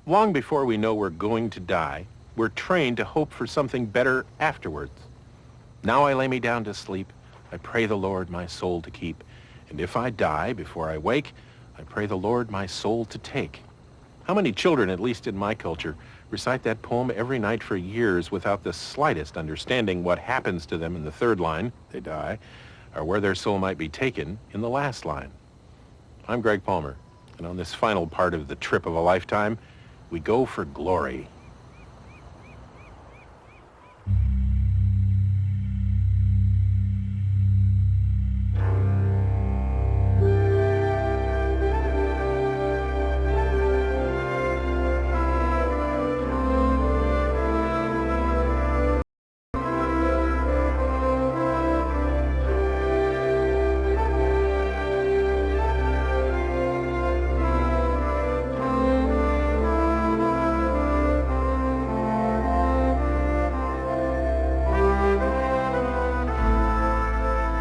Long before we know we're going to die, we're trained to hope for something better afterwards. Now I lay me down to sleep. I pray the Lord my soul to keep. And if I die before I wake, I pray the Lord my soul to take. How many children, at least in my culture, recite that poem every night for years without the slightest understanding what happens to them in the third line, they die, or where their soul might be taken in the last line? I'm Greg Palmer, and on this final part of the trip of a lifetime, we go for glory.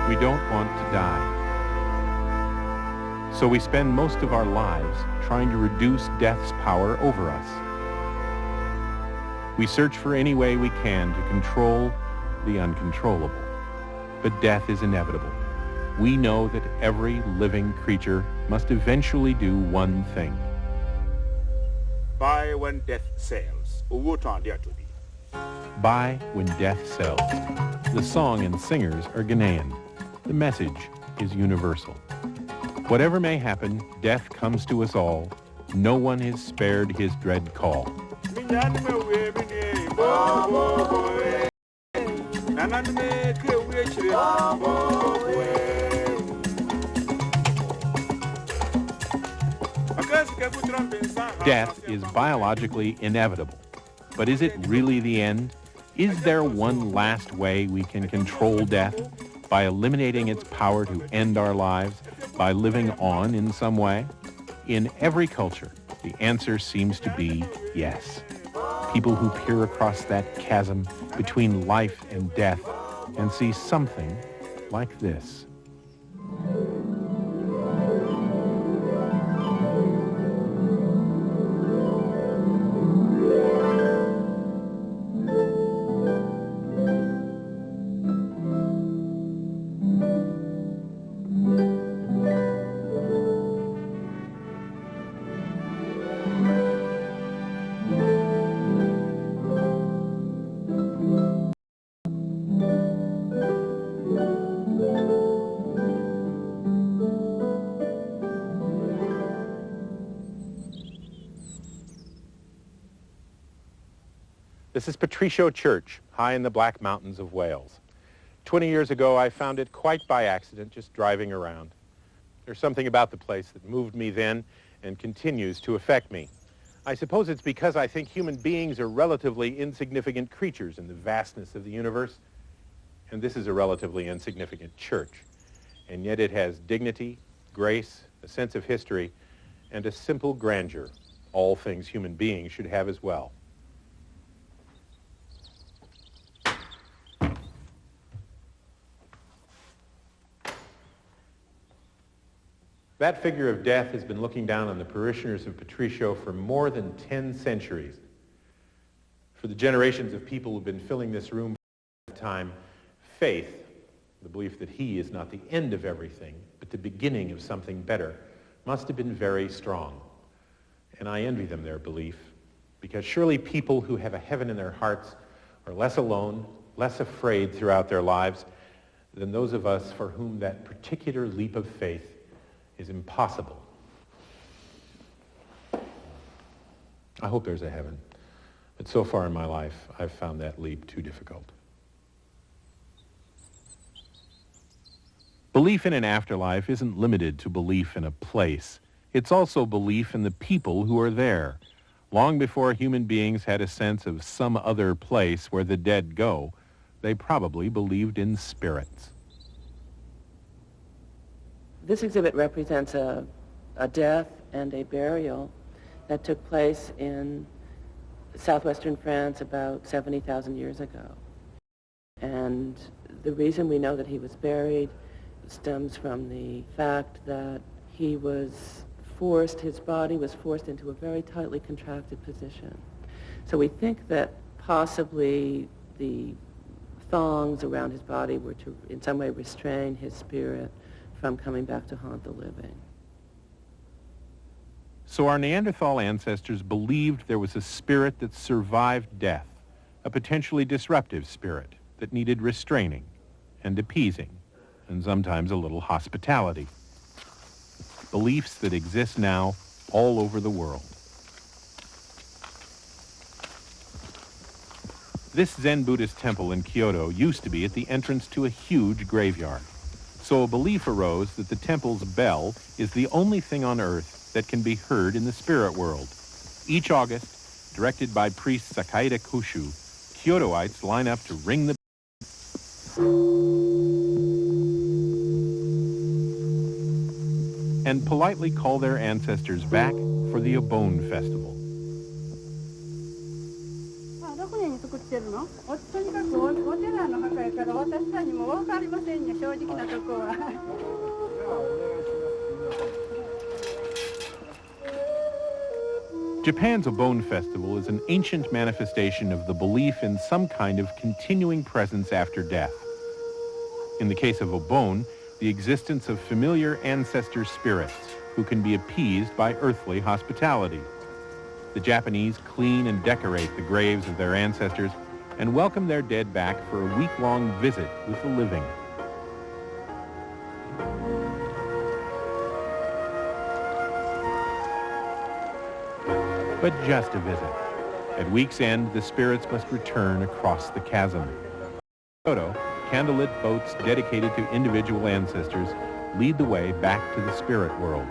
We don't want to die. So we spend most of our lives trying to reduce death's power over us. We search for any way we can to control the uncontrollable. But death is inevitable. We know that every living creature must eventually do one thing. Buy when death sells. Buy when death sells. The song and singers are Ghanaian. The message is universal. Whatever may happen, death comes to us all. No one is spared his dread call. Death is biologically inevitable. But is it really the end? Is there one last way we can control death? By eliminating its power to end our lives, by living on in some way? In every culture, the answer seems to be yes. People who peer across that chasm between life and death and see something like this. This is Patricio Church, high in the Black Mountains of Wales. 20 years ago, I found it quite by accident, just driving around. There's something about the place that moved me then and continues to affect me. I suppose it's because I think human beings are relatively insignificant creatures in the vastness of the universe, and this is a relatively insignificant church. And yet it has dignity, grace, a sense of history, and a simple grandeur, all things human beings should have as well. That figure of death has been looking down on the parishioners of Patricio for more than 10 centuries. For the generations of people who've been filling this room for time, faith, the belief that he is not the end of everything, but the beginning of something better, must have been very strong. And I envy them their belief, because surely people who have a heaven in their hearts are less alone, less afraid throughout their lives than those of us for whom that particular leap of faith is impossible. I hope there's a heaven, but so far in my life, I've found that leap too difficult. Belief in an afterlife isn't limited to belief in a place. It's also belief in the people who are there. Long before human beings had a sense of some other place where the dead go, they probably believed in spirits. This exhibit represents a death and a burial that took place in southwestern France about 70,000 years ago. And the reason we know that he was buried stems from the fact that he was his body was forced into a very tightly contracted position. So we think that possibly the thongs around his body were to in some way restrain his spirit from coming back to haunt the living. So our Neanderthal ancestors believed there was a spirit that survived death, a potentially disruptive spirit that needed restraining and appeasing, and sometimes a little hospitality. Beliefs that exist now all over the world. This Zen Buddhist temple in Kyoto used to be at the entrance to a huge graveyard. So a belief arose that the temple's bell is the only thing on earth that can be heard in the spirit world. Each August, directed by priest Sakaida Kushu, Kyotoites line up to ring the and politely call their ancestors back for the Obon festival. Japan's Obon festival is an ancient manifestation of the belief in some kind of continuing presence after death. In the case of Obon, the existence of familiar ancestor spirits who can be appeased by earthly hospitality. The Japanese clean and decorate the graves of their ancestors and welcome their dead back for a week-long visit with the living. But just a visit. At week's end, the spirits must return across the chasm. In Kyoto, candlelit boats dedicated to individual ancestors lead the way back to the spirit world.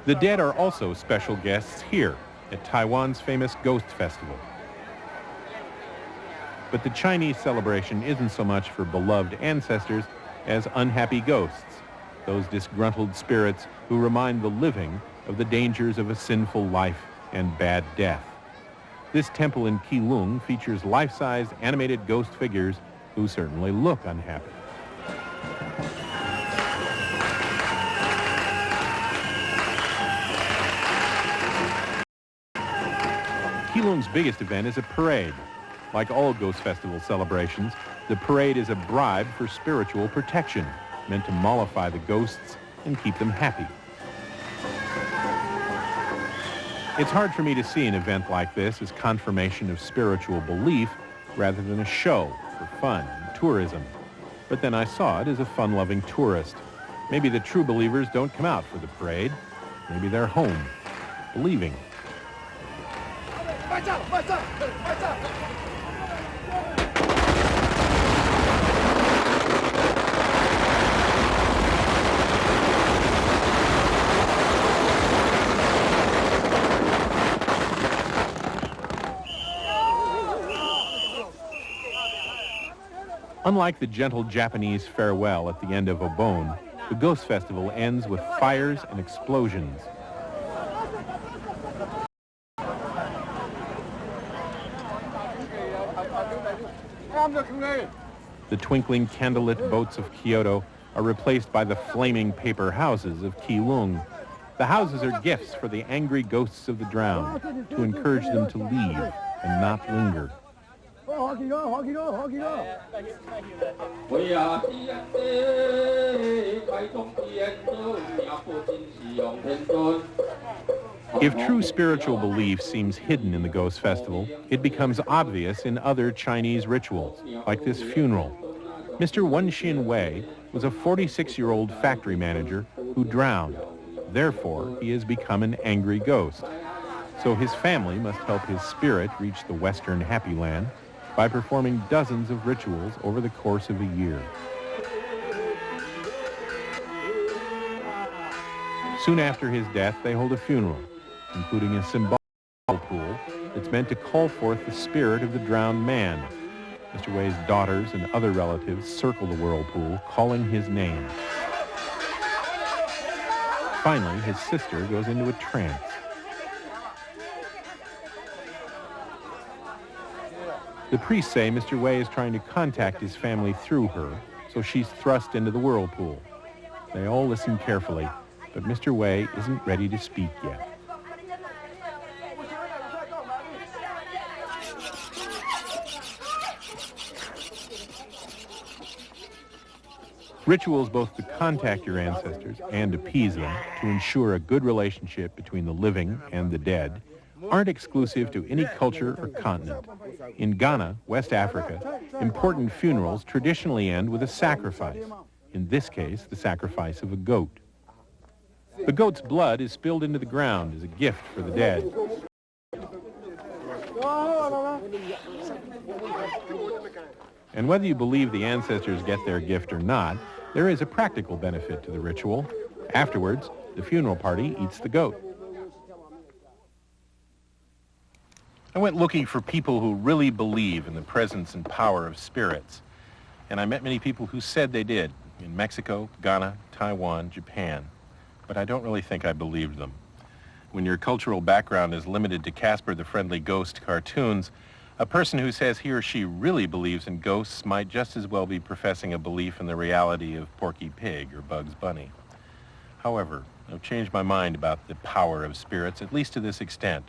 The dead are also special guests here at Taiwan's famous Ghost Festival. But the Chinese celebration isn't so much for beloved ancestors as unhappy ghosts, those disgruntled spirits who remind the living of the dangers of a sinful life and bad death. This temple in Keelung features life-size animated ghost figures who certainly look unhappy. Keelung's biggest event is a parade. Like all Ghost Festival celebrations, the parade is a bribe for spiritual protection, meant to mollify the ghosts and keep them happy. It's hard for me to see an event like this as confirmation of spiritual belief rather than a show for fun and tourism. But then I saw it as a fun-loving tourist. Maybe the true believers don't come out for the parade. Maybe they're home, believing. Unlike the gentle Japanese farewell at the end of Obon, the Ghost Festival ends with fires and explosions. The twinkling candlelit boats of Kyoto are replaced by the flaming paper houses of Keelung. The houses are gifts for the angry ghosts of the drowned to encourage them to leave and not linger. If true spiritual belief seems hidden in the Ghost Festival, it becomes obvious in other Chinese rituals, like this funeral. Mr. Wenxin Wei was a 46-year-old factory manager who drowned. Therefore, he has become an angry ghost. So his family must help his spirit reach the Western Happy Land by performing dozens of rituals over the course of a year. Soon after his death, they hold a funeral, including a symbolic pool that's meant to call forth the spirit of the drowned man. Mr. Way's daughters and other relatives circle the whirlpool, calling his name. Finally, his sister goes into a trance. The priests say Mr. Way is trying to contact his family through her, so she's thrust into the whirlpool. They all listen carefully, but Mr. Way isn't ready to speak yet. Rituals both to contact your ancestors and appease them to ensure a good relationship between the living and the dead aren't exclusive to any culture or continent. In Ghana, West Africa, important funerals traditionally end with a sacrifice. In this case, the sacrifice of a goat. The goat's blood is spilled into the ground as a gift for the dead. And whether you believe the ancestors get their gift or not, there is a practical benefit to the ritual. Afterwards, the funeral party eats the goat. I went looking for people who really believe in the presence and power of spirits, and I met many people who said they did in Mexico, Ghana, Taiwan, Japan, but I don't really think I believed them. When your cultural background is limited to Casper the Friendly Ghost cartoons, a person who says he or she really believes in ghosts might just as well be professing a belief in the reality of Porky Pig or Bugs Bunny. However, I've changed my mind about the power of spirits, at least to this extent.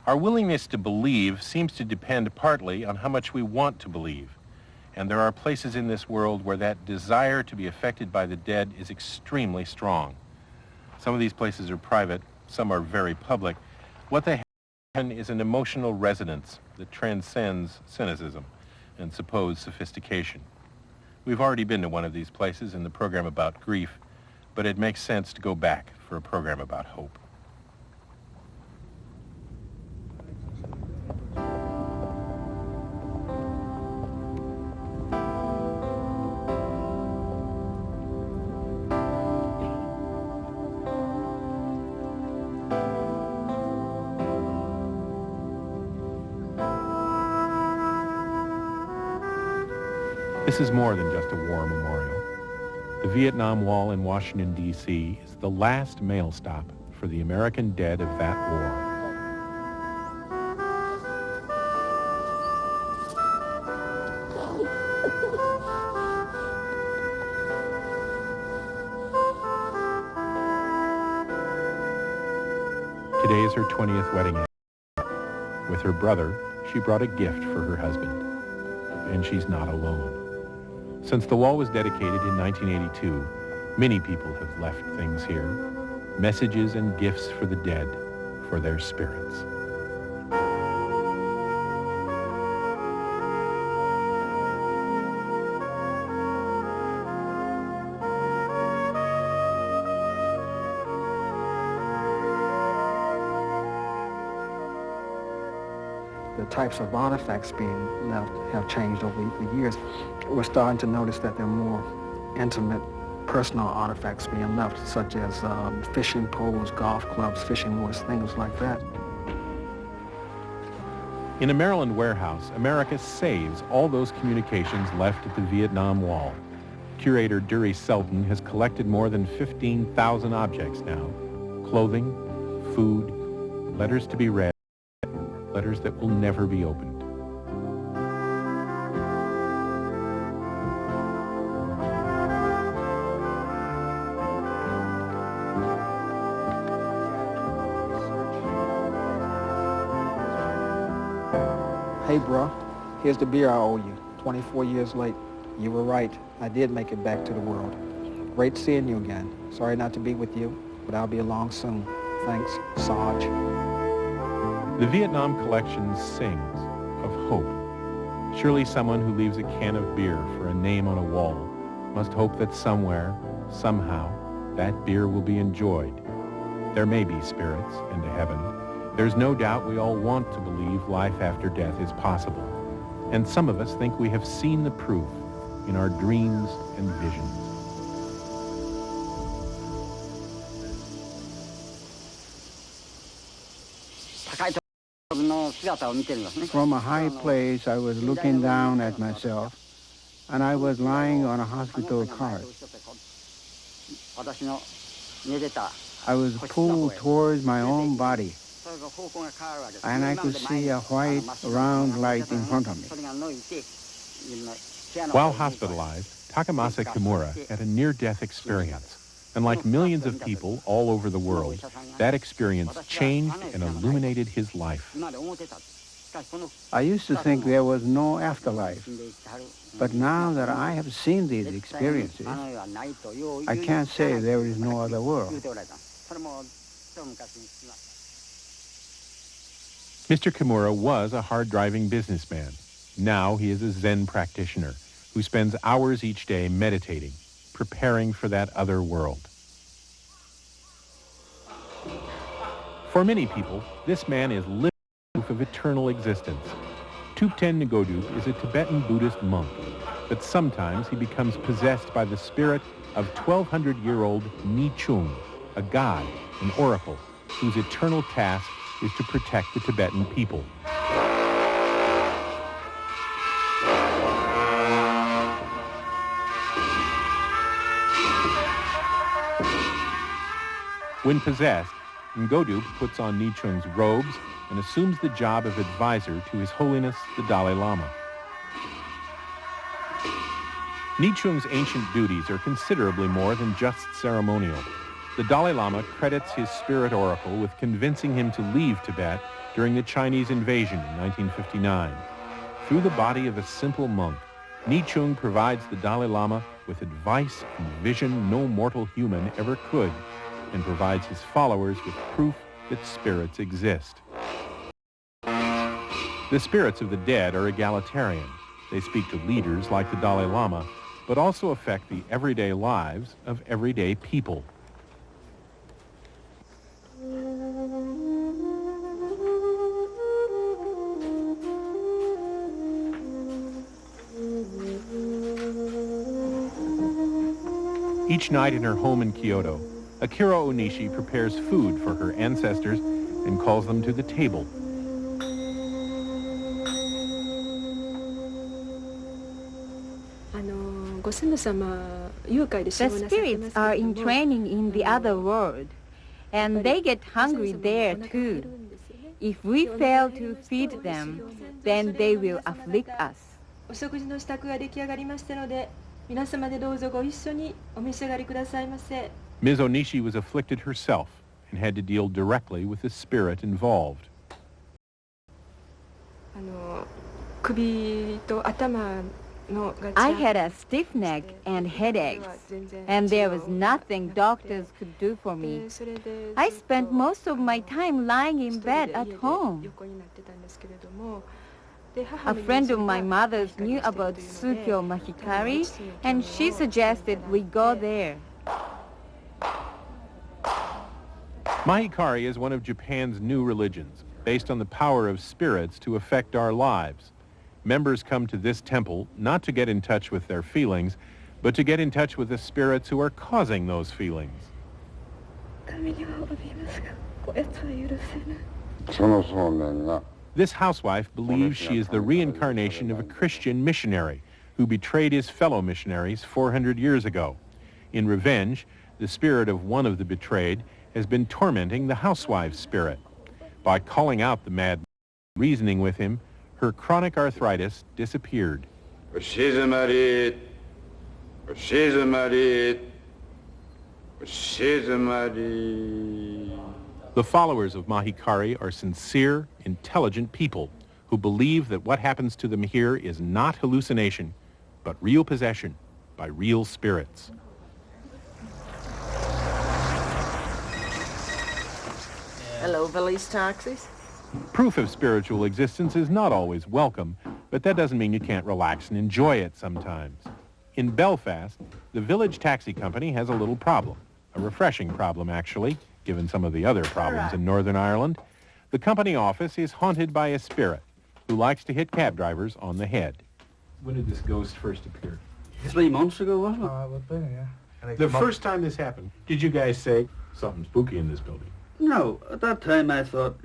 Our willingness to believe seems to depend partly on how much we want to believe. And there are places in this world where that desire to be affected by the dead is extremely strong. Some of these places are private, some are very public. What they have is an emotional resonance that transcends cynicism and supposed sophistication. We've already been to one of these places in the program about grief, but it makes sense to go back for a program about hope. This is more than just a war memorial. The Vietnam Wall in Washington, D.C. is the last mail stop for the American dead of that war. Today is her 20th wedding anniversary. With her brother, she brought a gift for her husband. And she's not alone. Since the wall was dedicated in 1982, many people have left things here, messages and gifts for the dead, for their spirits. The types of artifacts being left have changed over the years. We're starting to notice that there are more intimate, personal artifacts being left, such as fishing poles, golf clubs, fishing lures, things like that. In a Maryland warehouse, America saves all those communications left at the Vietnam Wall. Curator Dury Selton has collected more than 15,000 objects now. Clothing, food, letters to be read, letters that will never be opened. Hey, bro, here's the beer I owe you. 24 years late. You were right. I did make it back to the world. Great seeing you again. Sorry not to be with you, but I'll be along soon. Thanks, Sarge. The Vietnam collection sings of hope. Surely someone who leaves a can of beer for a name on a wall must hope that somewhere, somehow, that beer will be enjoyed. There may be spirits and a heaven. There's no doubt we all want to believe life after death is possible. And some of us think we have seen the proof in our dreams and visions. nó From a high place, I was looking down at myself, and I was lying on a hospital cart. I was pulled towards my own body, and I could see a white, round light in front of me. While hospitalized, Takamasa Kimura had a near-death experience. And like millions of people all over the world, that experience changed and illuminated his life. I used to think there was no afterlife, but now that I have seen these experiences, I can't say there is no other world. Mr. Kimura was a hard-driving businessman. Now he is a Zen practitioner who spends hours each day meditating, preparing for that other world. For many people, this man is living proof of eternal existence. Thupten Ngodup is a Tibetan Buddhist monk, but sometimes he becomes possessed by the spirit of 1,200-year-old Ni Chung, a god, an oracle, whose eternal task is to protect the Tibetan people. When possessed, Ngodup puts on Ni Chung's robes and assumes the job of advisor to His Holiness the Dalai Lama. Ni Chung's ancient duties are considerably more than just ceremonial. The Dalai Lama credits his spirit oracle with convincing him to leave Tibet during the Chinese invasion in 1959. Through the body of a simple monk, Ni Chung provides the Dalai Lama with advice and vision no mortal human ever could, and provides his followers with proof that spirits exist. The spirits of the dead are egalitarian. They speak to leaders like the Dalai Lama, but also affect the everyday lives of everyday people. Each night in her home in Kyoto, Akira Onishi prepares food for her ancestors and calls them to the table. The spirits are in training in the other world, and they get hungry there too. If we fail to feed them, then they will afflict us. Ms. Onishi was afflicted herself and had to deal directly with the spirit involved. I had a stiff neck and headaches, and there was nothing doctors could do for me. I spent most of my time lying in bed at home. A friend of my mother's knew about Sukyo Mahikari, and she suggested we go there. Mahikari is one of Japan's new religions, based on the power of spirits to affect our lives. Members come to this temple not to get in touch with their feelings, but to get in touch with the spirits who are causing those feelings. This housewife believes she is the reincarnation of a Christian missionary who betrayed his fellow missionaries 400 years ago. In revenge, the spirit of one of the betrayed has been tormenting the housewife's spirit. By calling out the mad man, reasoning with him, her chronic arthritis disappeared. The followers of Mahikari are sincere, intelligent people who believe that what happens to them here is not hallucination, but real possession by real spirits. Hello, Valise Taxis. Proof of spiritual existence is not always welcome, but that doesn't mean you can't relax and enjoy it sometimes. In Belfast, the village taxi company has a little problem, a refreshing problem actually, given some of the other problems in Northern Ireland. The company office is haunted by a spirit who likes to hit cab drivers on the head. When did this ghost first appear? 3 months ago, wasn't it? Would be, yeah. The first time this happened, did you guys say something spooky in this building? No, at that time I thought,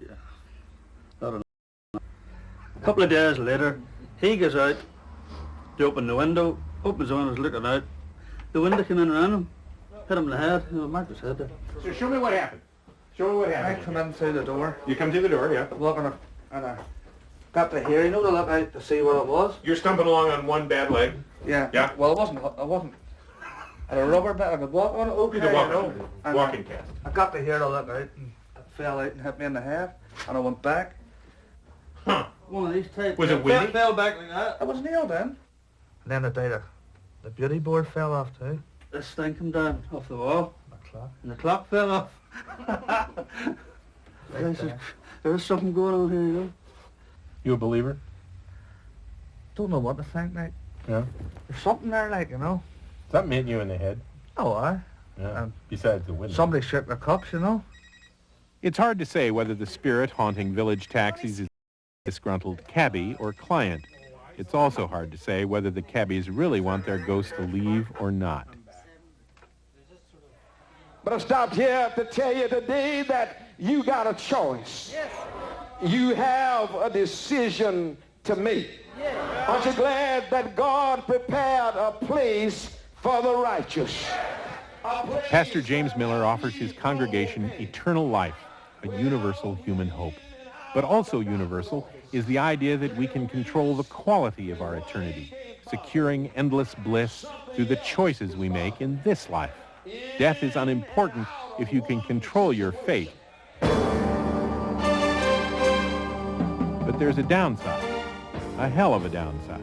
A couple of days later, he goes out to open the window, opens the window, was looking out. The window came in around him, hit him in the head, marked his head there. So show me what happened. Show me what happened. I come in through the door. You come through the door, yeah. Looking and I got to here, you know, to look out to see what it was. You're stumping along on one bad leg. Yeah. Yeah. Well, I wasn't. I had a rubber bit, I could walk on it, okay, You're the you know. And walking cast. I got to here to look out, and it fell out and hit me in the head, and I went back. Huh. One of these types. Was it windy? Fell back like that. I was nailed in. And then the beauty board fell off too. This thing came down off the wall, The clock. and the clock fell off. There's something going on here, you know. You a believer? Don't know what to think, mate. Yeah. There's something there, like, you know. Something hit you in the head. Oh, aye. Yeah. Besides the window. Somebody shook the cups, you know. It's hard to say whether the spirit haunting village taxis is a disgruntled cabbie or client. It's also hard to say whether the cabbies really want their ghost to leave or not. But I stopped here to tell you today that you got a choice. Yes. You have a decision to make. Yes. Aren't you glad that God prepared a place for the righteous? Pastor James Miller offers his congregation eternal life, a universal human hope. But also universal is the idea that we can control the quality of our eternity, securing endless bliss through the choices we make in this life. Death is unimportant if you can control your fate. But there's a downside, a hell of a downside.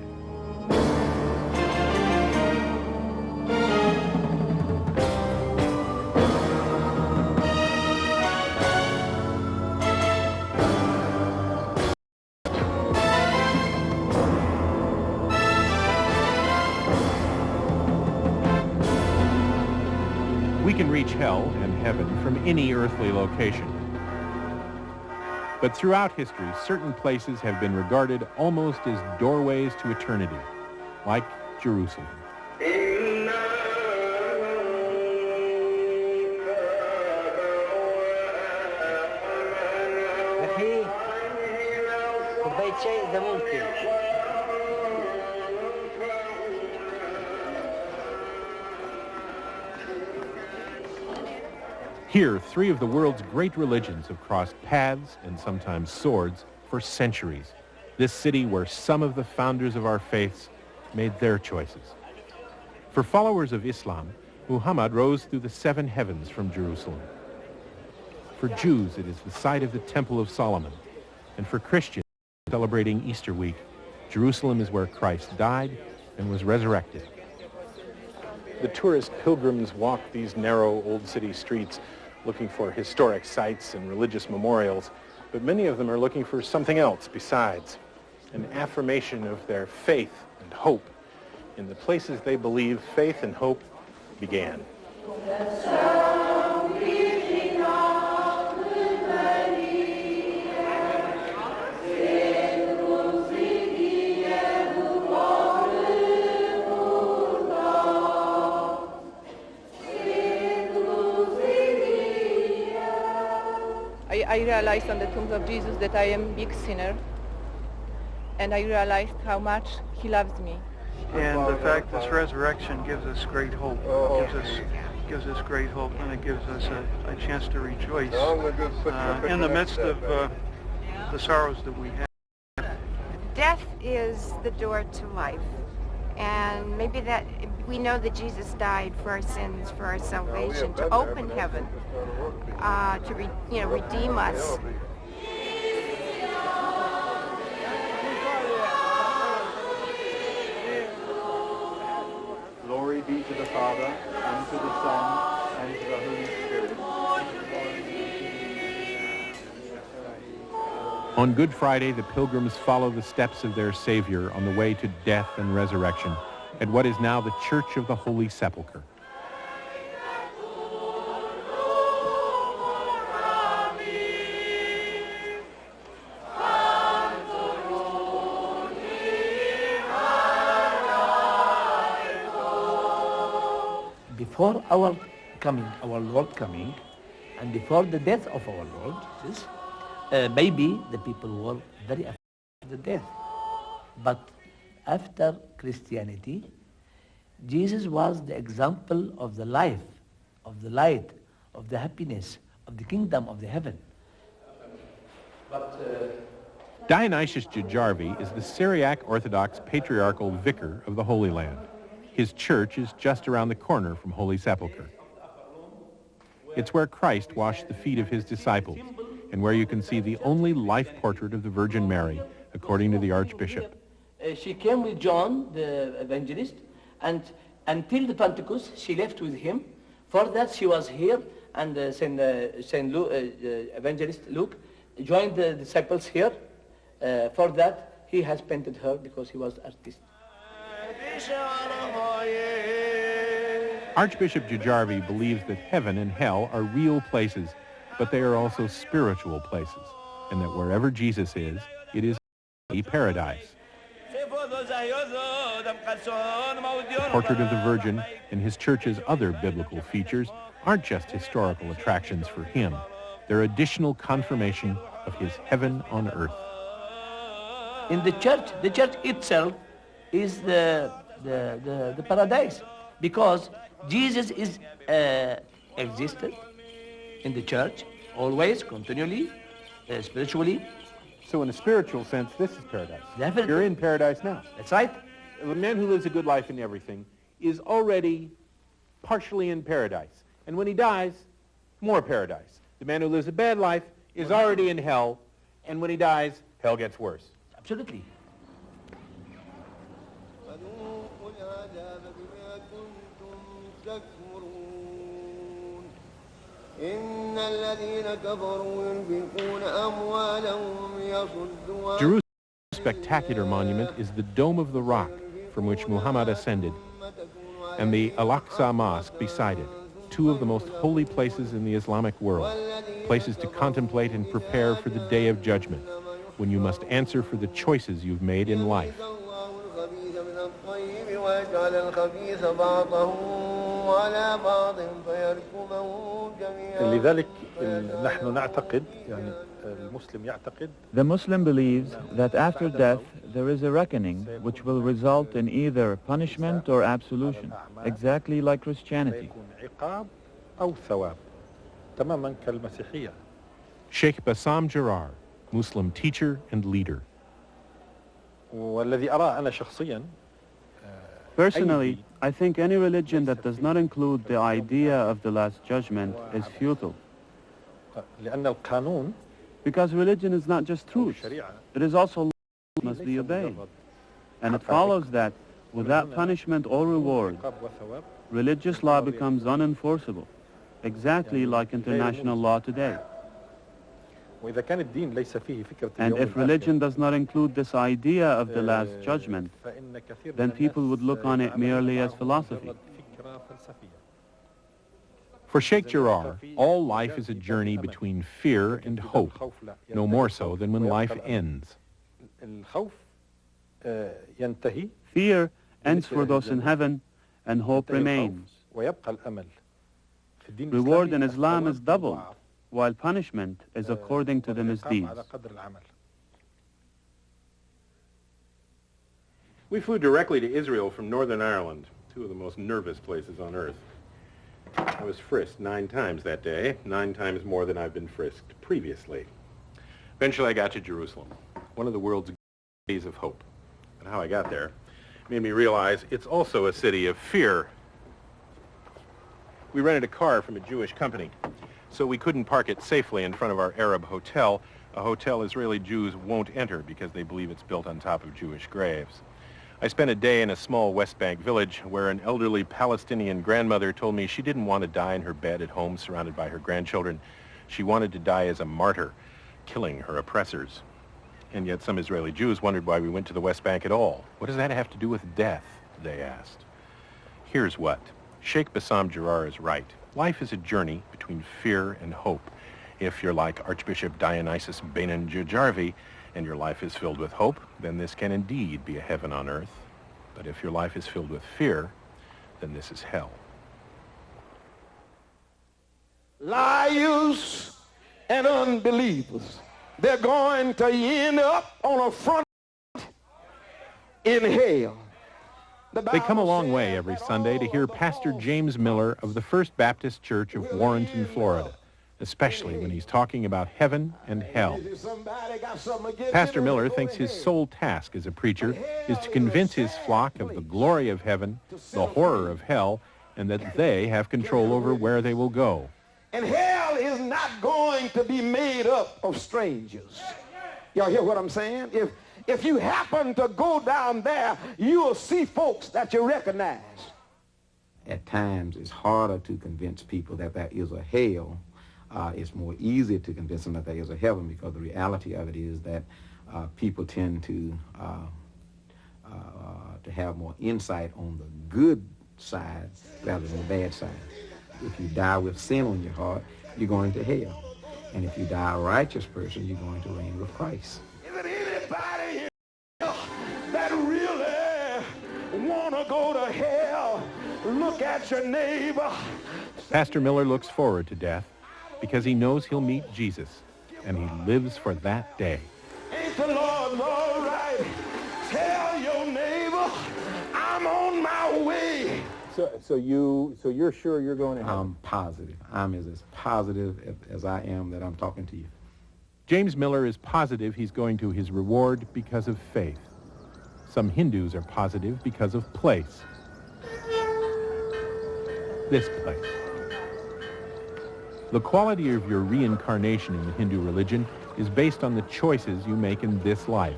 We can reach hell and heaven from any earthly location. But throughout history, certain places have been regarded almost as doorways to eternity, like Jerusalem. Here, three of the world's great religions have crossed paths and sometimes swords for centuries. This city where some of the founders of our faiths made their choices. For followers of Islam, Muhammad rose through the seven heavens from Jerusalem. For Jews, it is the site of the Temple of Solomon. And for Christians celebrating Easter week, Jerusalem is where Christ died and was resurrected. The tourist pilgrims walk these narrow old city streets looking for historic sites and religious memorials, but many of them are looking for something else besides, an affirmation of their faith and hope in the places they believe faith and hope began. I realized on the tomb of Jesus that I am a big sinner, and I realized how much he loves me. And the fact this resurrection gives us great hope, gives us great hope, and it gives us a chance to rejoice in the midst of the sorrows that we have. Death is the door to life, and maybe that we know that Jesus died for our sins, for our salvation, to open heaven, to redeem us. Glory be to the Father, and to the Son, and to the Holy Spirit. On Good Friday, the pilgrims follow the steps of their Savior on the way to death and resurrection at what is now the Church of the Holy Sepulchre. Before our Lord coming, and before the death of our Lord Jesus, maybe the people were very the death. But after Christianity, Jesus was the example of the life, of the light, of the happiness, of the kingdom of the heaven. Dionysius Djijarvi is the Syriac Orthodox Patriarchal Vicar of the Holy Land. His church is just around the corner from Holy Sepulchre. It's where Christ washed the feet of his disciples and where you can see the only life portrait of the Virgin Mary, according to the Archbishop. She came with John, the evangelist, and until the Pentecost, she left with him. For that, she was here, and Evangelist Luke joined the disciples here. For that, he has painted her because he was artist. Archbishop Djijarvi believes that heaven and hell are real places, but they are also spiritual places, and that wherever Jesus is, it is a paradise. The portrait of the Virgin and his church's other biblical features aren't just historical attractions for him. They're additional confirmation of his heaven on earth. In the church itself is the paradise, because Jesus is existed in the church always, continually, spiritually. So in a spiritual sense, this is paradise. Definitely. You're in paradise now. That's right. The man who lives a good life in everything is already partially in paradise. And when he dies, more paradise. The man who lives a bad life is already in hell, and when he dies, hell gets worse. Absolutely. Jerusalem's spectacular monument is the Dome of the Rock, from which Muhammad ascended, and the Al-Aqsa Mosque beside it, two of the most holy places in the Islamic world, places to contemplate and prepare for the Day of Judgment, when you must answer for the choices you've made in life. The Muslim believes that after death there is a reckoning which will result in either punishment or absolution, exactly like Christianity. Sheikh Bassam Jarar, Muslim teacher and leader. Personally, I think any religion that does not include the idea of the Last Judgment is futile. Because religion is not just truth, it is also law that must be obeyed. And it follows that without punishment or reward, religious law becomes unenforceable, exactly like international law today. And if religion does not include this idea of the Last Judgment, then people would look on it merely as philosophy. For Sheikh Jarar, all life is a journey between fear and hope, no more so than when life ends. Fear ends for those in heaven, and hope remains. Reward in Islam is doubled, while punishment is according to the misdeeds. We flew directly to Israel from Northern Ireland, two of the most nervous places on earth. I was frisked 9 times that day, 9 times more than I've been frisked previously. Eventually I got to Jerusalem, one of the world's cities of hope. And how I got there made me realize it's also a city of fear. We rented a car from a Jewish company, so we couldn't park it safely in front of our Arab hotel, a hotel Israeli Jews won't enter because they believe it's built on top of Jewish graves. I spent a day in a small West Bank village where an elderly Palestinian grandmother told me she didn't want to die in her bed at home surrounded by her grandchildren. She wanted to die as a martyr, killing her oppressors. And yet some Israeli Jews wondered why we went to the West Bank at all. What does that have to do with death, they asked. Here's what. Sheikh Bassam Jarar is right. Life is a journey between fear and hope. If you're like Archbishop Dionysius Benin Djijarvi, and your life is filled with hope, then this can indeed be a heaven on earth. But if your life is filled with fear, then this is hell. Liars and unbelievers, they're going to end up on a front in hell. They come a long way every Sunday to hear Pastor James Miller of the First Baptist Church of Warrenton, Florida, especially when he's talking about heaven and hell. Pastor Miller thinks his sole task as a preacher is to convince his flock of the glory of heaven, the horror of hell, and that they have control over where they will go. And hell is not going to be made up of strangers. Y'all hear what I'm saying? If you happen to go down there, you'll see folks that you recognize. At times, it's harder to convince people that there is a hell. It's more easy to convince them that there is a heaven, because the reality of it is that people tend to have more insight on the good side rather than the bad side. If you die with sin on your heart, you're going to hell. And if you die a righteous person, you're going to reign with Christ. Is it anybody here that really want to go to hell? Look at your neighbor. Pastor Miller looks forward to death because he knows he'll meet Jesus, and he lives for that day. Ain't the Lord all right? Tell your neighbor I'm on my way. So you're sure you're going to heaven? I'm positive. I'm as positive as I am that I'm talking to you. James Miller is positive he's going to his reward because of faith. Some Hindus are positive because of place. This place. The quality of your reincarnation in the Hindu religion is based on the choices you make in this life.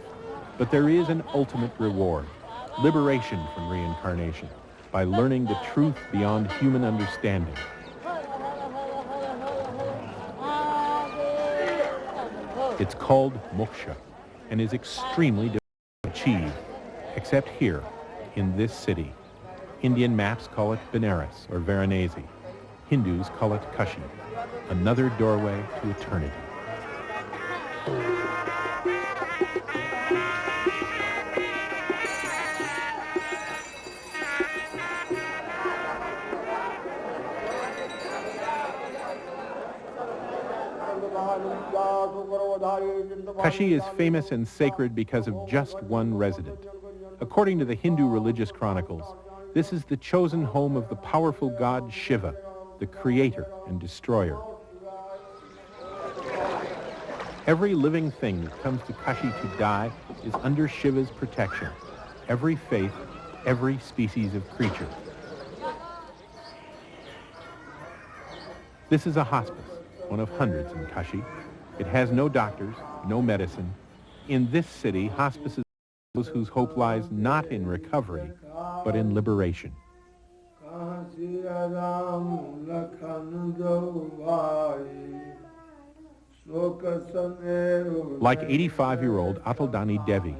But there is an ultimate reward, liberation from reincarnation, by learning the truth beyond human understanding. It's called moksha and is extremely difficult to achieve, except here, in this city. Indian maps call it Benares or Varanasi. Hindus call it Kashi, another doorway to eternity. Kashi is famous and sacred because of just one resident. According to the Hindu religious chronicles, this is the chosen home of the powerful god Shiva, the creator and destroyer. Every living thing that comes to Kashi to die is under Shiva's protection. Every faith, every species of creature. This is a hospice, one of hundreds in Kashi. It has no doctors, no medicine. In this city, hospices are those whose hope lies not in recovery, but in liberation. Like 85-year-old Ataldani Devi,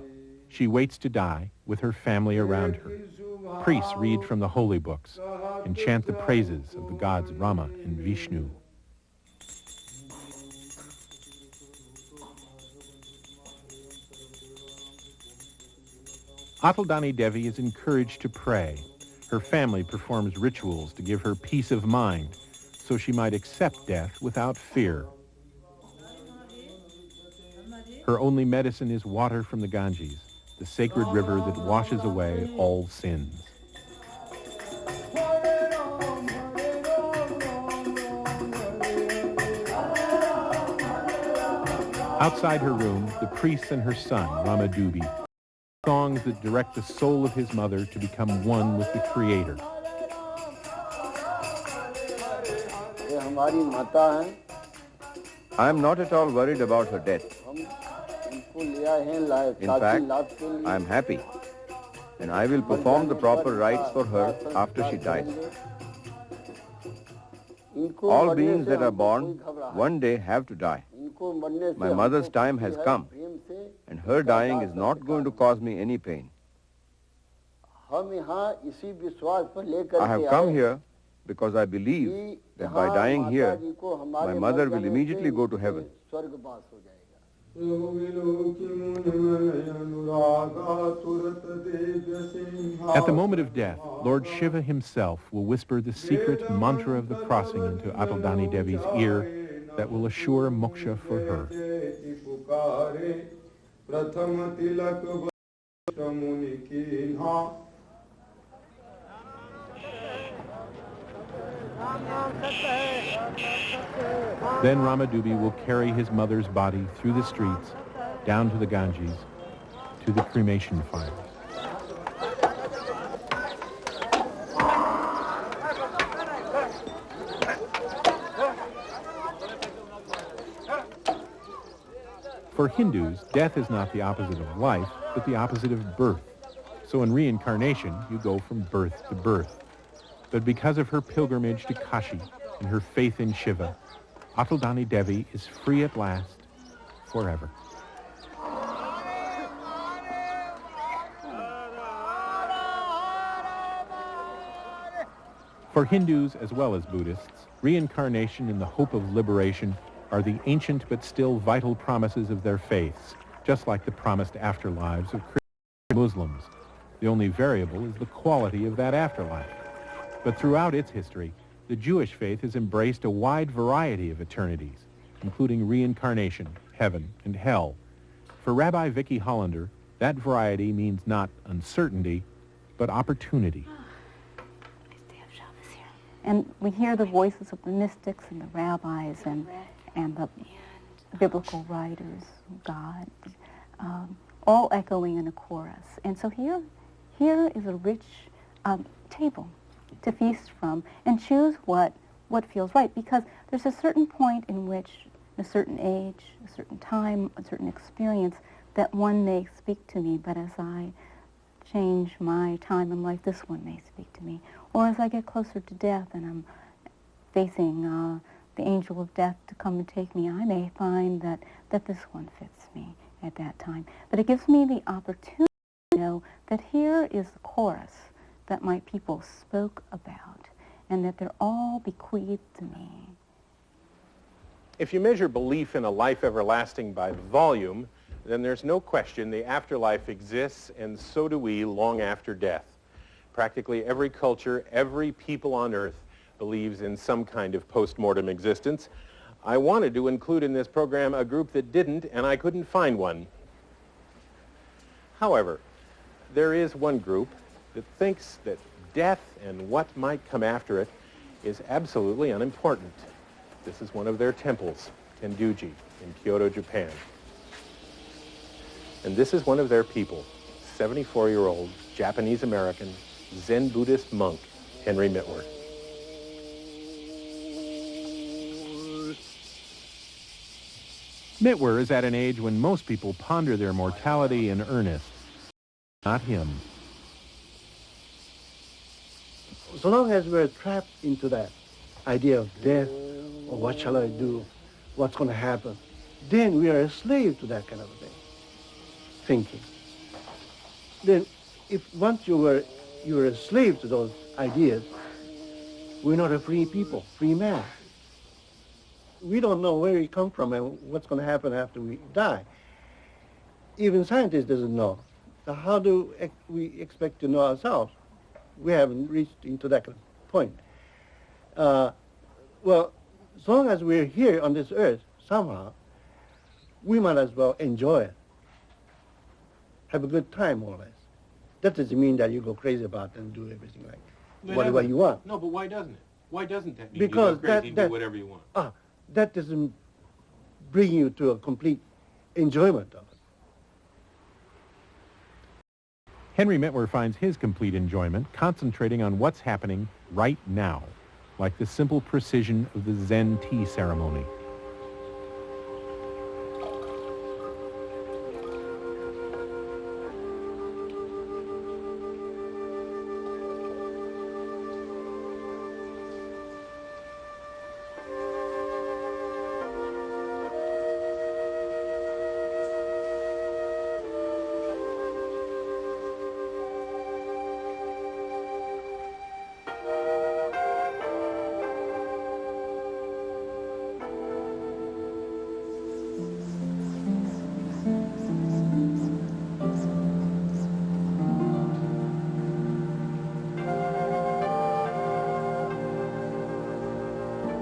she waits to die with her family around her. Priests read from the holy books and chant the praises of the gods Rama and Vishnu. Ataldani Devi is encouraged to pray. Her family performs rituals to give her peace of mind so she might accept death without fear. Her only medicine is water from the Ganges, the sacred river that washes away all sins. Outside her room, the priest and her son, Ramadubi, songs that direct the soul of his mother to become one with the Creator. I am not at all worried about her death. In fact, I am happy, and I will perform the proper rites for her after she dies. All beings that are born one day have to die. My mother's time has come, and her dying is not going to cause me any pain. I have come here because I believe that by dying here, my mother will immediately go to heaven. At the moment of death, Lord Shiva himself will whisper the secret mantra of the crossing into Ataldani Devi's ear that will assure moksha for her. Then Ramadubi will carry his mother's body through the streets, down to the Ganges, to the cremation fires. For Hindus, death is not the opposite of life, but the opposite of birth. So in reincarnation, you go from birth to birth. But because of her pilgrimage to Kashi and her faith in Shiva, Ataldani Devi is free at last, forever. For Hindus as well as Buddhists, reincarnation and the hope of liberation are the ancient but still vital promises of their faiths, just like the promised afterlives of Christians and Muslims. The only variable is the quality of that afterlife. But throughout its history, the Jewish faith has embraced a wide variety of eternities, including reincarnation, heaven, and hell. For Rabbi Vicky Hollander, that variety means not uncertainty, but opportunity. And we hear the voices of the mystics and the rabbis and the biblical writers, God, all echoing in a chorus. And so here is a rich table to feast from and choose what feels right, because there's a certain point in which, a certain age, a certain time, a certain experience, that one may speak to me, but as I change my time in life, this one may speak to me. Or as I get closer to death and I'm facing the angel of death to come and take me, I may find that this one fits me at that time. But it gives me the opportunity to know that here is the chorus that my people spoke about, and that they're all bequeathed to me. If you measure belief in a life everlasting by volume, then there's no question the afterlife exists, and so do we long after death. Practically every culture, every people on earth believes in some kind of post-mortem existence. I wanted to include in this program a group that didn't, and I couldn't find one. However, there is one group that thinks that death and what might come after it is absolutely unimportant. This is one of their temples, Tenduji, in Kyoto, Japan. And this is one of their people, 74-year-old Japanese-American Zen Buddhist monk, Henry Mitwer. Mitwer is at an age when most people ponder their mortality in earnest. Not him. So long as we're trapped into that idea of death, or what shall I do, what's going to happen, then we are a slave to that kind of thing, thinking. Then if once you're a slave to those ideas, we're not a free people, free man. We don't know where we come from and what's going to happen after we die. Even scientists doesn't know. So how do we expect to know ourselves? We haven't reached into that kind of point. Well, as long as we're here on this earth, somehow, we might as well enjoy it. Have a good time, more or less. That doesn't mean that you go crazy about it and do everything like whatever you want. No, but why doesn't it? Why doesn't that mean because you go crazy and do whatever you want? That doesn't bring you to a complete enjoyment of it. Henry Mitwer finds his complete enjoyment concentrating on what's happening right now, like the simple precision of the Zen tea ceremony.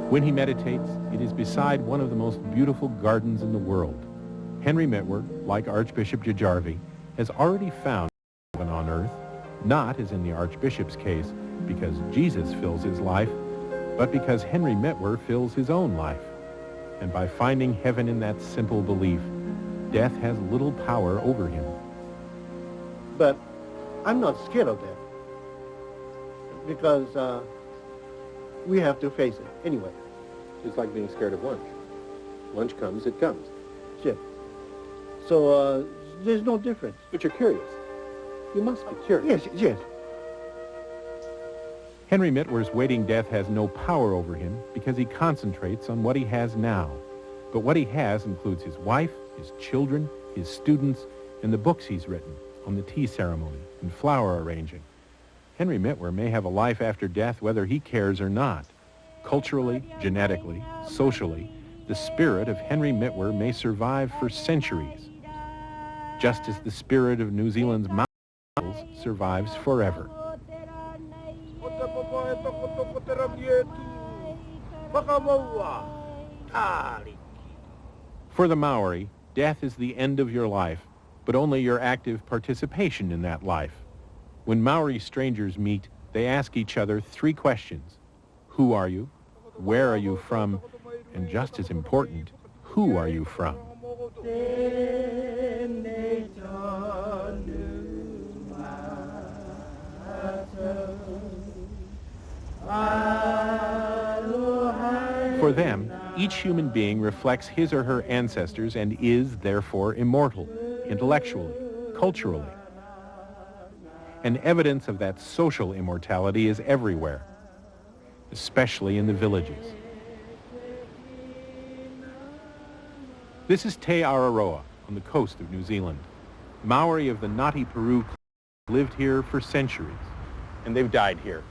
When he meditates, it is beside one of the most beautiful gardens in the world. Henry Mitwer, like Archbishop Jajarvi, has already found not, as in the Archbishop's case, because Jesus fills his life, but because Henry Mitwer fills his own life. And by finding heaven in that simple belief, death has little power over him. But I'm not scared of that because we have to face it anyway. It's like being scared of lunch. Lunch comes, it comes. Sure. So there's no difference. But you're curious. You must be curious. Yes, yes. Henry Mitwer's waiting death has no power over him because he concentrates on what he has now. But what he has includes his wife, his children, his students, and the books he's written on the tea ceremony and flower arranging. Henry Mitwer may have a life after death whether he cares or not. Culturally, genetically, socially, the spirit of Henry Mitwer may survive for centuries, just as the spirit of New Zealand's mountains survives forever. For the Maori, death is the end of your life, but only your active participation in that life. When Maori strangers meet, they ask each other 3 questions. Who are you? Where are you from? And just as important, who are you from? For them, each human being reflects his or her ancestors and is, therefore, immortal, intellectually, culturally. And evidence of that social immortality is everywhere, especially in the villages. This is Te Araroa on the coast of New Zealand. Maori of the Ngāti Porou lived here for centuries, and they've died here,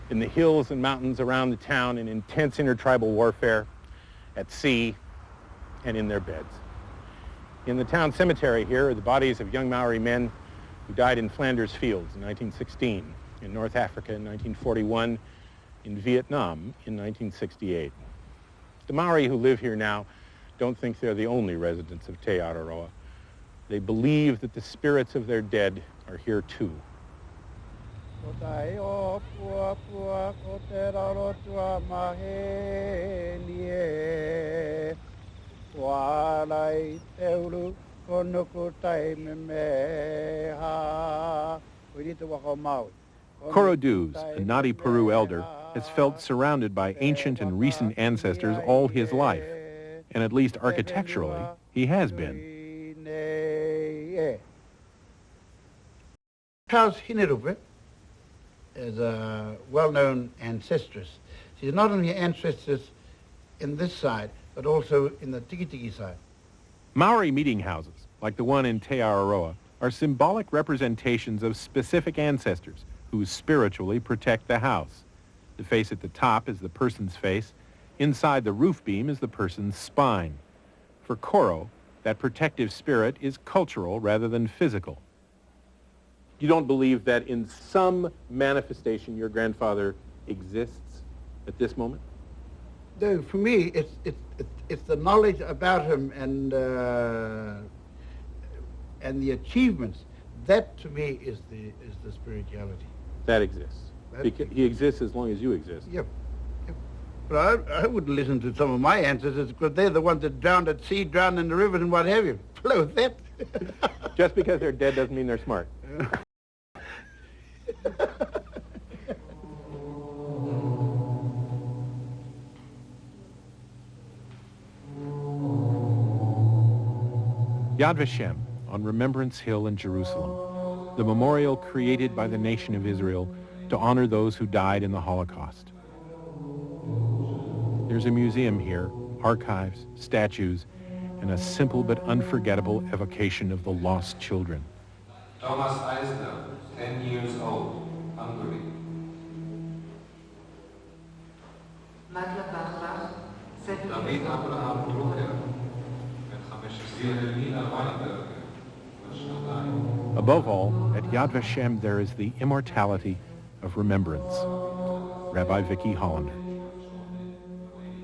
in the hills and mountains around the town in intense intertribal warfare, at sea, and in their beds. In the town cemetery here are the bodies of young Maori men who died in Flanders Fields in 1916, in North Africa in 1941, in Vietnam in 1968. The Maori who live here now don't think they're the only residents of Te Araroa. They believe that the spirits of their dead are here too. Koroduz, a Ngāti Porou elder, has felt surrounded by ancient and recent ancestors all his life. And at least architecturally, he has been. Charles Hinerupe is a well-known ancestress. She's not only ancestress in this side, but also in the Tiki-Tiki side. Maori meeting houses, like the one in Te Araroa, are symbolic representations of specific ancestors who spiritually protect the house. The face at the top is the person's face. Inside the roof beam is the person's spine. For Koro, that protective spirit is cultural rather than physical. You don't believe that in some manifestation your grandfather exists at this moment? No, for me, it's the knowledge about him and the achievements. That to me is the spirituality. That exists. He exists as long as you exist. Yep. But I wouldn't listen to some of my ancestors because they're the ones that drowned at sea, drowned in the rivers and what have you. Flow that. Just because they're dead doesn't mean they're smart. Yad Vashem on Remembrance Hill in Jerusalem, the memorial created by the nation of Israel to honor those who died in the Holocaust. There's a museum here, archives, statues, and a simple but unforgettable evocation of the lost children. Thomas Eisner, 10 years old, Hungary. David Abraham Drucker, Above all, at Yad Vashem there is the immortality of remembrance. Rabbi Vicki Hollander.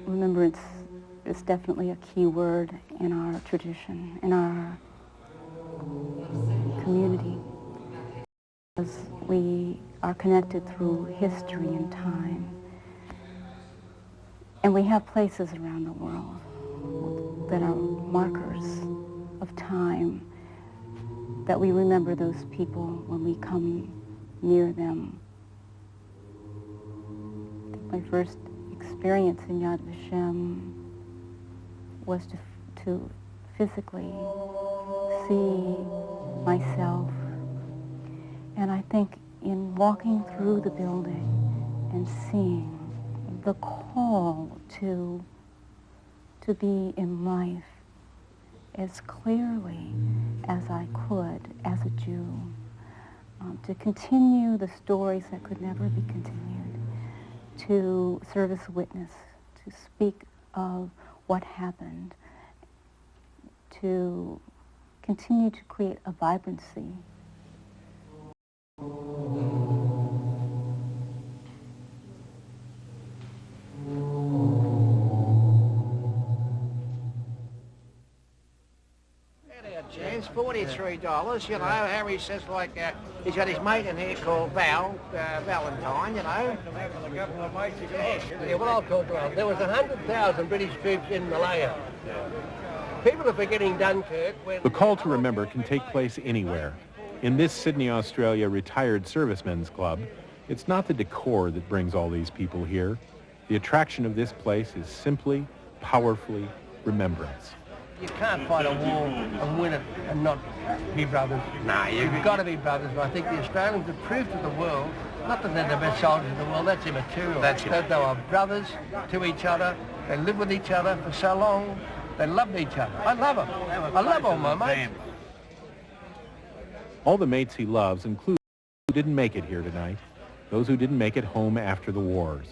Remembrance is definitely a key word in our tradition, in our community. As we connected through history and time. And we have places around the world that are markers of time, that we remember those people when we come near them. I think my first experience in Yad Vashem was to physically see myself. And I think in walking through the building and seeing the call to be in life as clearly as I could as a Jew, to continue the stories that could never be continued, to serve as a witness, to speak of what happened, to continue to create a vibrancy. It's $43, you know. Harry says, like, he's got his mate in here called Valentine, you know. Yeah, well, I'll talk about it. There was 100,000 British troops in Malaya. People are forgetting Dunkirk when... The call to remember can take place anywhere. In this Sydney, Australia retired servicemen's club, it's not the decor that brings all these people here. The attraction of this place is simply, powerfully, remembrance. You can't fight a war and win it and not be brothers. No, you've got to be brothers. But I think the Australians have proved to the world, not that they're the best soldiers in the world, that's immaterial. That they are brothers to each other. They live with each other for so long. They loved each other. I love them. I love all my mates. All the mates he loves include those who didn't make it here tonight, those who didn't make it home after the wars.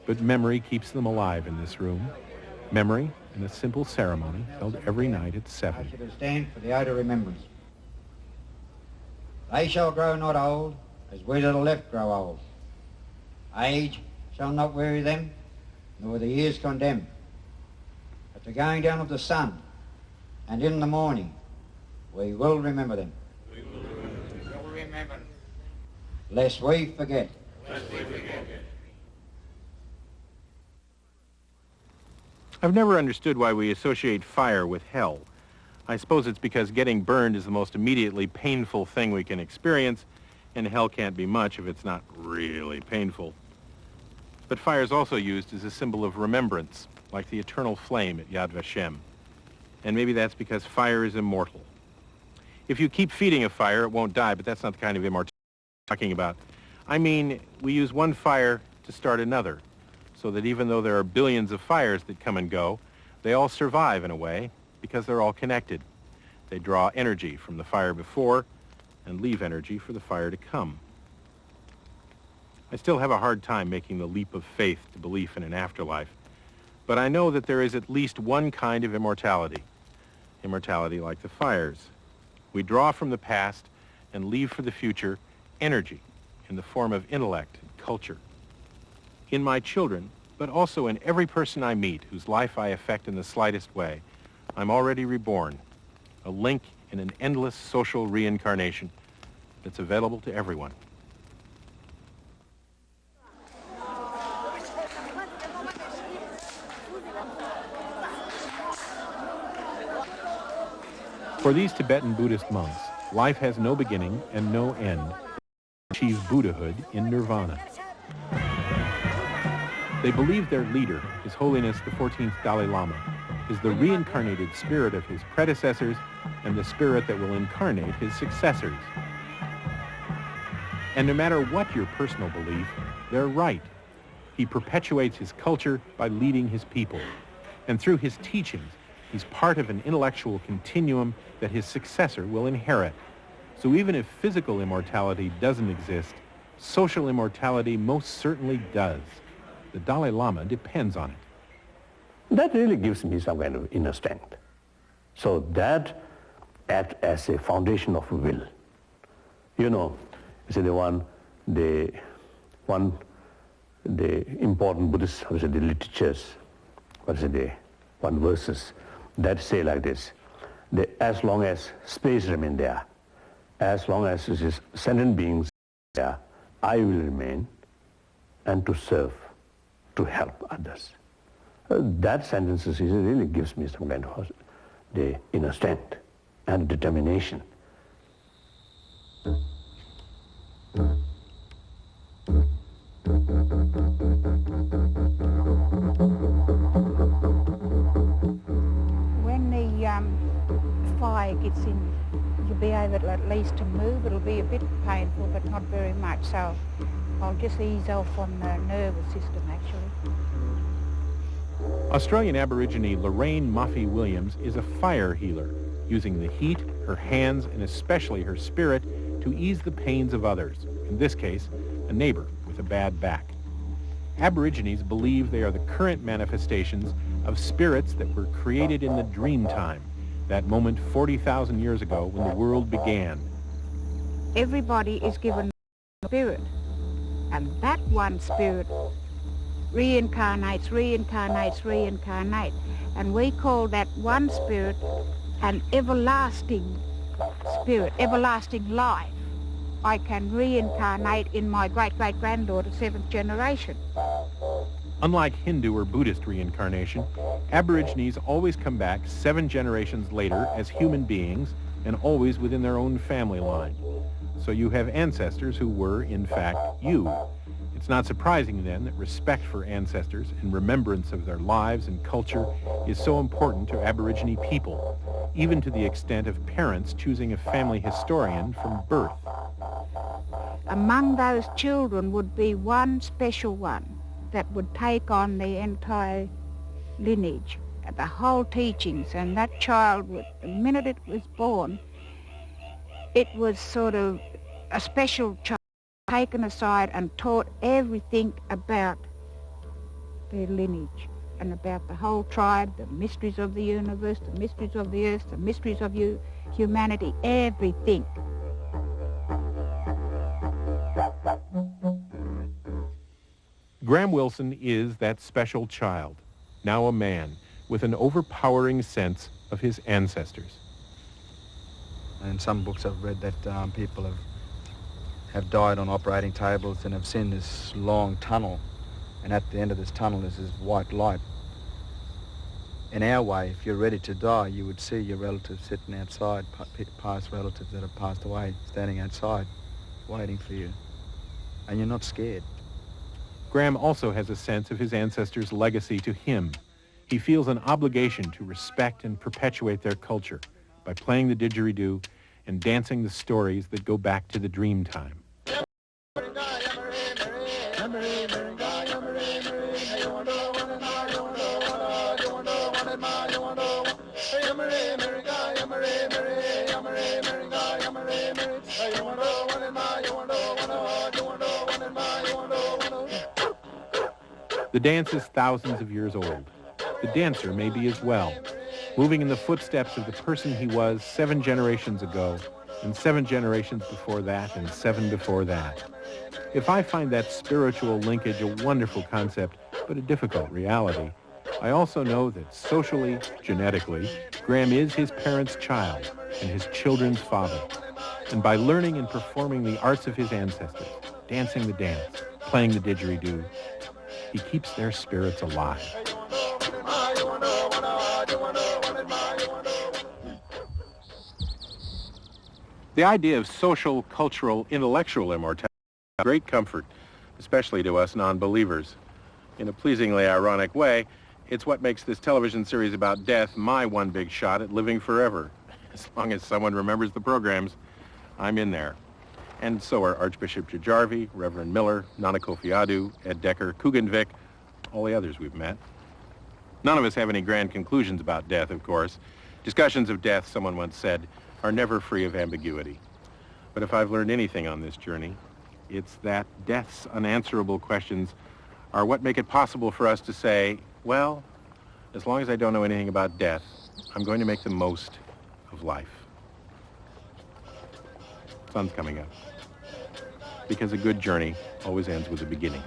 But memory keeps them alive in this room. Memory in a simple ceremony held every night at 7. I should stand for the oath of remembrance. They shall grow not old, as we that are left grow old. Age shall not weary them, nor the years condemn. At the going down of the sun, and in the morning, we will remember them. We will remember. Lest we forget. Lest we forget. I've never understood why we associate fire with hell. I suppose it's because getting burned is the most immediately painful thing we can experience, and hell can't be much if it's not really painful. But fire is also used as a symbol of remembrance, like the eternal flame at Yad Vashem. And maybe that's because fire is immortal. If you keep feeding a fire, it won't die, but that's not the kind of immortality I'm talking about. I mean, we use one fire to start another, so that even though there are billions of fires that come and go, they all survive in a way because they're all connected. They draw energy from the fire before and leave energy for the fire to come. I still have a hard time making the leap of faith to belief in an afterlife, but I know that there is at least one kind of immortality, immortality like the fires. We draw from the past and leave for the future energy in the form of intellect and culture. In my children, but also in every person I meet whose life I affect in the slightest way, I'm already reborn, a link in an endless social reincarnation that's available to everyone. For these Tibetan Buddhist monks, life has no beginning and no end. They achieve Buddhahood in nirvana. They believe their leader, His Holiness the 14th Dalai Lama, is the reincarnated spirit of his predecessors and the spirit that will incarnate his successors. And no matter what your personal belief, they're right. He perpetuates his culture by leading his people. And through his teachings, he's part of an intellectual continuum that his successor will inherit. So even if physical immortality doesn't exist, social immortality most certainly does. The Dalai Lama depends on it. That really gives me some kind of inner strength. So that acts as a foundation of will. You know, the important Buddhist, the literatures, one verses that say like this, as long as space remains there, as long as sentient beings there, I will remain and to serve, to help others. That sentence really gives me some kind of the inner strength and determination. When the fire gets in, you'll be able to at least to move. It'll be a bit painful, but not very much. So I'll just ease off on the nervous system, actually. Australian Aborigine Lorraine Muffy Williams is a fire healer, using the heat, her hands, and especially her spirit to ease the pains of others, in this case, a neighbor with a bad back. Aborigines believe they are the current manifestations of spirits that were created in the dream time, that moment 40,000 years ago when the world began. Everybody is given a spirit, and that one spirit reincarnates, and we call that one spirit an everlasting spirit, everlasting life. I can reincarnate in my great-great-granddaughter, 7th generation. Unlike Hindu or Buddhist reincarnation, Aborigines always come back 7 generations later as human beings and always within their own family line. So you have ancestors who were, in fact, you. It's not surprising, then, that respect for ancestors and remembrance of their lives and culture is so important to Aborigine people, even to the extent of parents choosing a family historian from birth. Among those children would be one special one that would take on the entire lineage, the whole teachings, and that child would, the minute it was born, it was sort of a special child taken aside and taught everything about their lineage and about the whole tribe, the mysteries of the universe, the mysteries of the earth, the mysteries of humanity, everything. Graham Wilson is that special child, now a man, with an overpowering sense of his ancestors. In some books I've read that people have died on operating tables and have seen this long tunnel, and at the end of this tunnel is this white light. In our way, if you're ready to die, you would see your relatives sitting outside, past relatives that have passed away, standing outside, waiting for you, and you're not scared. Graham also has a sense of his ancestors' legacy to him. He feels an obligation to respect and perpetuate their culture by playing the didgeridoo and dancing the stories that go back to the dream time. The dance is thousands of years old. The dancer may be as well, moving in the footsteps of the person he was 7 generations ago, and 7 generations before that, and 7 before that. If I find that spiritual linkage a wonderful concept, but a difficult reality, I also know that socially, genetically, Graham is his parents' child and his children's father. And by learning and performing the arts of his ancestors, dancing the dance, playing the didgeridoo, he keeps their spirits alive. The idea of social, cultural, intellectual immortality is a great comfort, especially to us non-believers. In a pleasingly ironic way, it's what makes this television series about death my one big shot at living forever. As long as someone remembers the programs, I'm in there. And so are Archbishop Jajarvi, Reverend Miller, Nana Kofi-Adu, Ed Decker, Coogan Vic, all the others we've met. None of us have any grand conclusions about death, of course. Discussions of death, someone once said, are never free of ambiguity. But if I've learned anything on this journey, it's that death's unanswerable questions are what make it possible for us to say, well, as long as I don't know anything about death, I'm going to make the most of life. Sun's coming up. Because a good journey always ends with a beginning.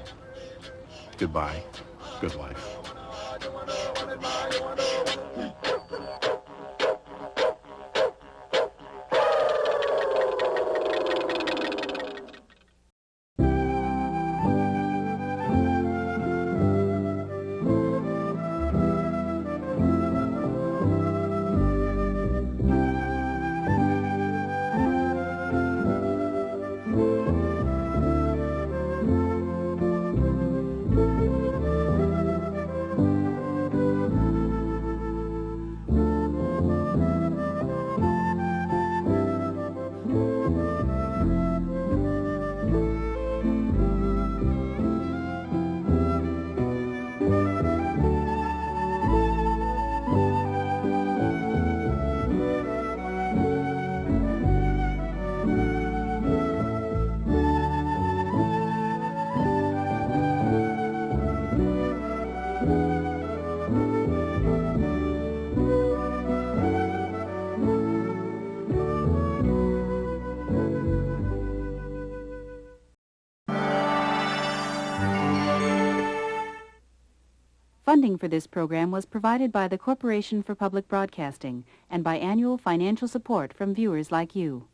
Goodbye. Good life. Funding for this program was provided by the Corporation for Public Broadcasting and by annual financial support from viewers like you.